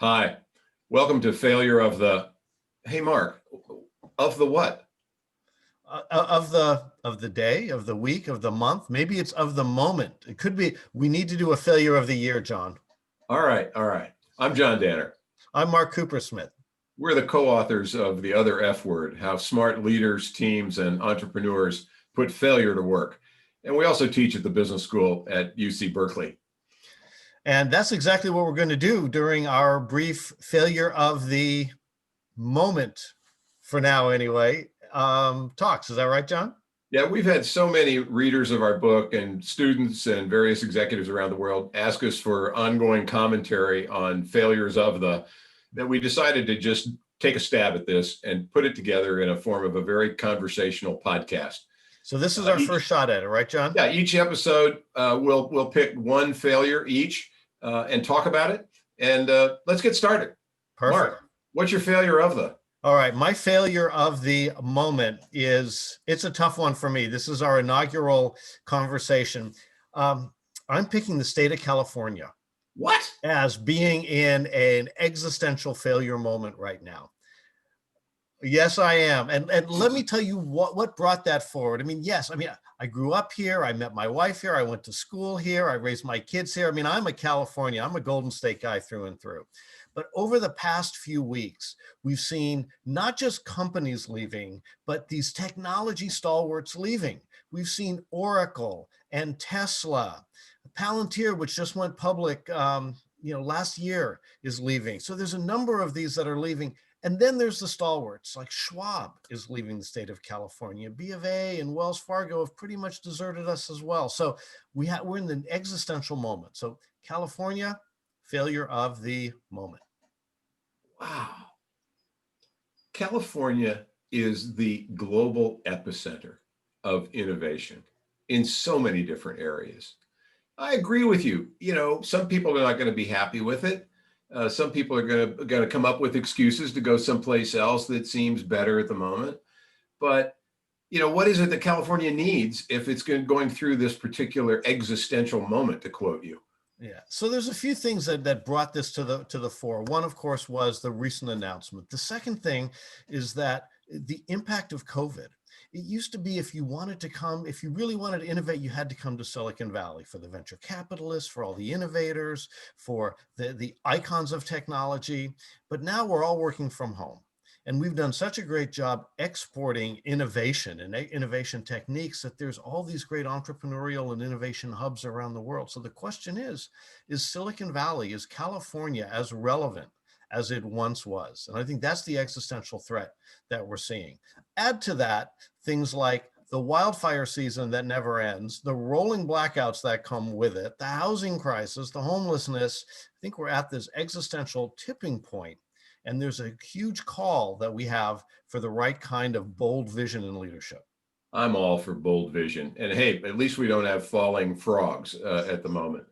Hi, welcome to failure of the, hey Mark, of the what? Of the day, of the week, of the month. Maybe it's of the moment. It could be. We need to do a failure of the year, John. All right, all right. I'm John Danner. I'm Mark Coopersmith. We're the co-authors of The Other F Word, How Smart Leaders, Teams, and Entrepreneurs Put Failure to Work. And we also teach at the business school at UC Berkeley. And that's exactly what we're going to do during our brief failure of the moment, for now anyway, talks. Is that right, John? Yeah, we've had so many readers of our book and students and various executives around the world ask us for ongoing commentary on failures of the, that we decided to just take a stab at this and put it together in a form of a very conversational podcast. So this is our first shot at it, right, John? Yeah, each episode we'll pick one failure each and talk about it. And let's get started. Perfect. Mark, what's your failure of the? All right, my failure of the moment is, it's a tough one for me. This is our inaugural conversation. I'm picking the state of California. What? As being in an existential failure moment right now. Yes, I am. And let me tell you what brought that forward. I grew up here. I met my wife here. I went to school here. I raised my kids here. I'm a California. I'm a Golden State guy through and through. But over the past few weeks, we've seen not just companies leaving, but these technology stalwarts leaving. We've seen Oracle and Tesla, Palantir, which just went public last year, is leaving. So there's a number of these that are leaving. And then there's the stalwarts, like Schwab is leaving the state of California. B of A and Wells Fargo have pretty much deserted us as well. So we're in the existential moment. So California, failure of the moment. Wow. California is the global epicenter of innovation in so many different areas. I agree with you. Some people are not going to be happy with it. Some people are going to come up with excuses to go someplace else that seems better at the moment. But, what is it that California needs if it's going through this particular existential moment, to quote you? Yeah. So there's a few things that brought this to the fore. One, of course, was the recent announcement. The second thing is that the impact of COVID. It used to be if you really wanted to innovate, you had to come to Silicon Valley for the venture capitalists, for all the innovators, for the icons of technology. But now we're all working from home. And we've done such a great job exporting innovation and innovation techniques that there's all these great entrepreneurial and innovation hubs around the world. So the question is Silicon Valley, is California as relevant as it once was? And I think that's the existential threat that we're seeing. Add to that things like the wildfire season that never ends, the rolling blackouts that come with it, the housing crisis, the homelessness. I think we're at this existential tipping point, and there's a huge call that we have for the right kind of bold vision and leadership. I'm all for bold vision. And hey, at least we don't have falling frogs at the moment.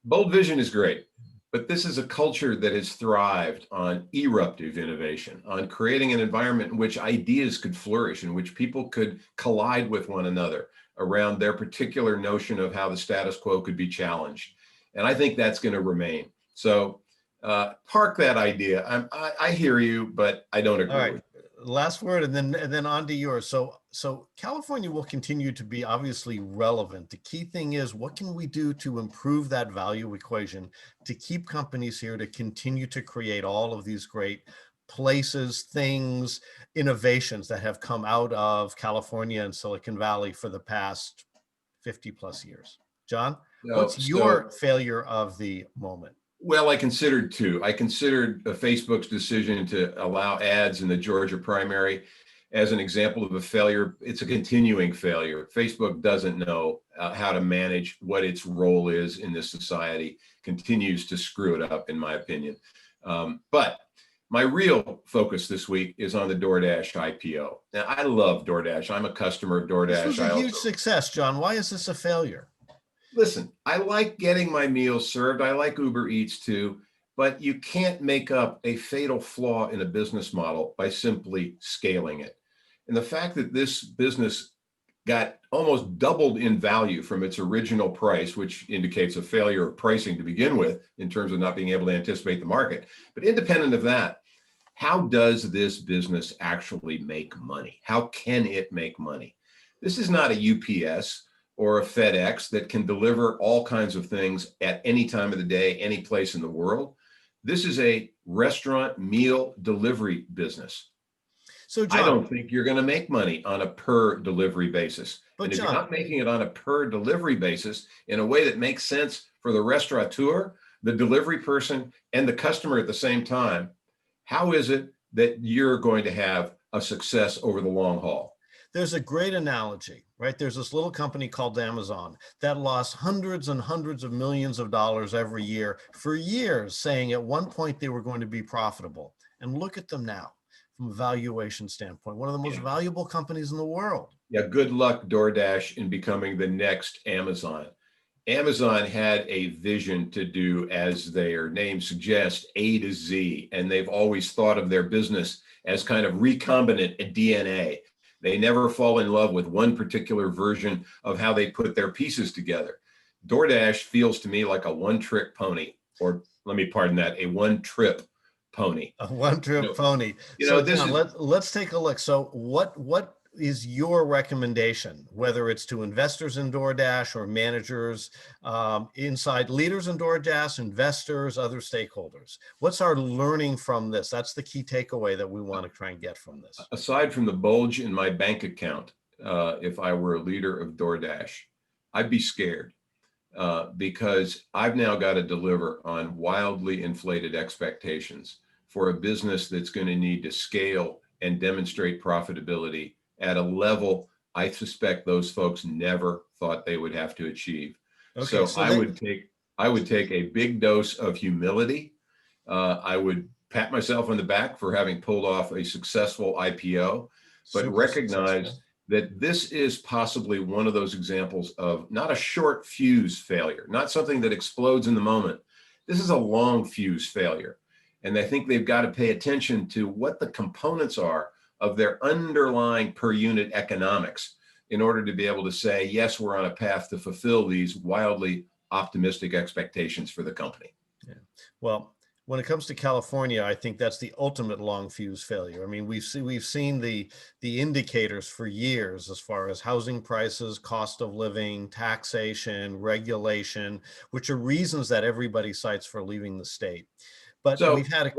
Bold vision is great. But this is a culture that has thrived on eruptive innovation, on creating an environment in which ideas could flourish, in which people could collide with one another around their particular notion of how the status quo could be challenged. And I think that's going to remain. So park that idea. I hear you, but I don't agree with you. Last word, and then on to yours. So California will continue to be obviously relevant. The key thing is, what can we do to improve that value equation, to keep companies here, to continue to create all of these great places, things, innovations that have come out of California and Silicon Valley for the past 50 plus years. John, what's your failure of the moment? Well, I considered two. I considered Facebook's decision to allow ads in the Georgia primary as an example of a failure. It's a continuing failure. Facebook doesn't know how to manage what its role is in this society, continues to screw it up, in my opinion. But my real focus this week is on the Doordash IPO. Now, I love Doordash. I'm a customer of Doordash. This was a huge success, John. Why is this a failure? Listen, I like getting my meals served. I like Uber Eats too, but you can't make up a fatal flaw in a business model by simply scaling it. And the fact that this business got almost doubled in value from its original price, which indicates a failure of pricing to begin with in terms of not being able to anticipate the market. But independent of that, how does this business actually make money? How can it make money? This is not a UPS or a FedEx that can deliver all kinds of things at any time of the day, any place in the world. This is a restaurant meal delivery business. So I John, don't think you're going to make money on a per delivery basis. but And if you're John, not making it on a per delivery basis in a way that makes sense for the restaurateur, the delivery person, and the customer at the same time, how is it that you're going to have a success over the long haul? there's a great analogy, right? There's this little company called Amazon that lost hundreds and hundreds of millions of dollars every year for years, saying at one point they were going to be profitable. And look at them now from a valuation standpoint, one of the most valuable companies in the world. Yeah, good luck, Doordash, in becoming the next Amazon. Amazon had a vision to do, as their name suggests, A to Z, and they've always thought of their business as kind of recombinant DNA. They never fall in love with one particular version of how they put their pieces together. DoorDash feels to me like a one-trick pony, or let me pardon that, a one-trip pony. A one-trip pony. You So know, this John, is let's take a look. So what is your recommendation, whether it's to investors in DoorDash or managers, inside leaders in DoorDash, investors, other stakeholders? What's our learning from this? That's the key takeaway that we want to try and get from this. aside from the bulge in my bank account, if I were a leader of DoorDash, I'd be scared because I've now got to deliver on wildly inflated expectations for a business that's going to need to scale and demonstrate profitability at a level I suspect those folks never thought they would have to achieve. Okay, So I would take a big dose of humility. I would pat myself on the back for having pulled off a successful IPO, but super recognize successful. that this is possibly one of those examples of not a short fuse failure, not something that explodes in the moment. This is a long fuse failure. And I think they've got to pay attention to what the components are of their underlying per unit economics in order to be able to say, yes, we're on a path to fulfill these wildly optimistic expectations for the company. Yeah. Well, when it comes to California, I think that's the ultimate long fuse failure. I mean, we've seen the indicators for years as far as housing prices, cost of living, taxation, regulation, which are reasons that everybody cites for leaving the state. But So, we've had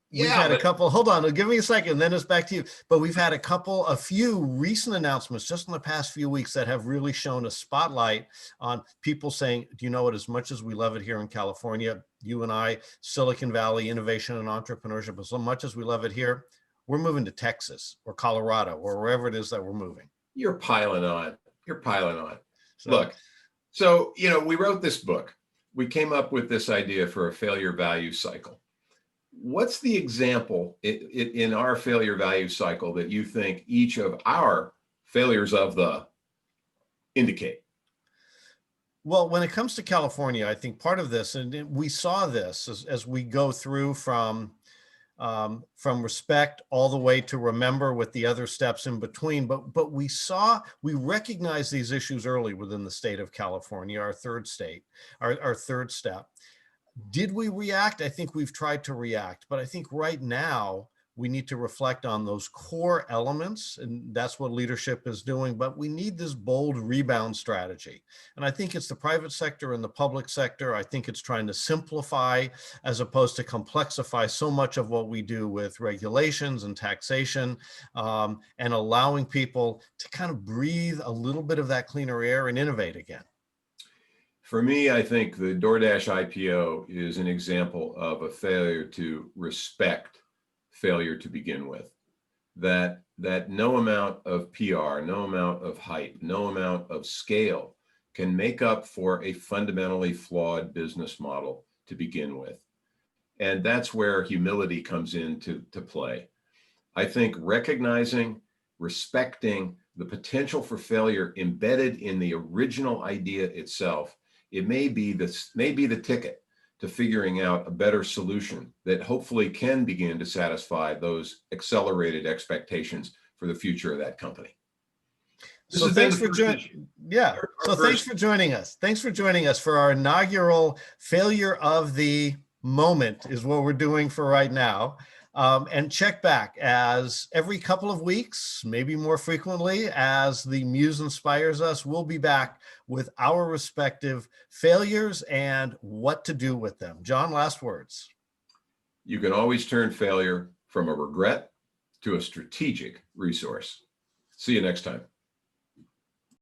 yeah, a couple, hold on, give me a second, then it's back to you. But we've had a few recent announcements just in the past few weeks that have really shown a spotlight on people saying, do you know what, as much as we love it here in California, you and I, Silicon Valley, innovation and entrepreneurship, as much as we love it here, we're moving to Texas or Colorado or wherever it is that we're moving. you're piling on. You're piling on. So, Look, so, we wrote this book. We came up with this idea for a failure value cycle. What's the example in our failure value cycle that you think each of our failures of the indicate? well, when it comes to California, I think part of this, and we saw this as we go through from respect all the way to remember with the other steps in between. But we recognized these issues early within the state of California, our third state, our third step. Did we react? I think we've tried to react, but I think right now we need to reflect on those core elements, and that's what leadership is doing, but we need this bold rebound strategy. And I think it's the private sector and the public sector. I think it's trying to simplify as opposed to complexify so much of what we do with regulations and taxation, and allowing people to kind of breathe a little bit of that cleaner air and innovate again. For me, I think the Doordash IPO is an example of a failure to respect failure to begin with. That no amount of PR, no amount of hype, no amount of scale can make up for a fundamentally flawed business model to begin with. And that's where humility comes into play. I think recognizing, respecting the potential for failure embedded in the original idea itself, it may be the ticket to figuring out a better solution that hopefully can begin to satisfy those accelerated expectations for the future of that company. This So has been thanks the for first joining. issue. Yeah. Our So thanks first, for joining us. Thanks for joining us for our inaugural failure of the moment is what we're doing for right now. And check back as every couple of weeks, maybe more frequently, as the muse inspires us, we'll be back with our respective failures and what to do with them. John, last words. you can always turn failure from a regret to a strategic resource. See you next time.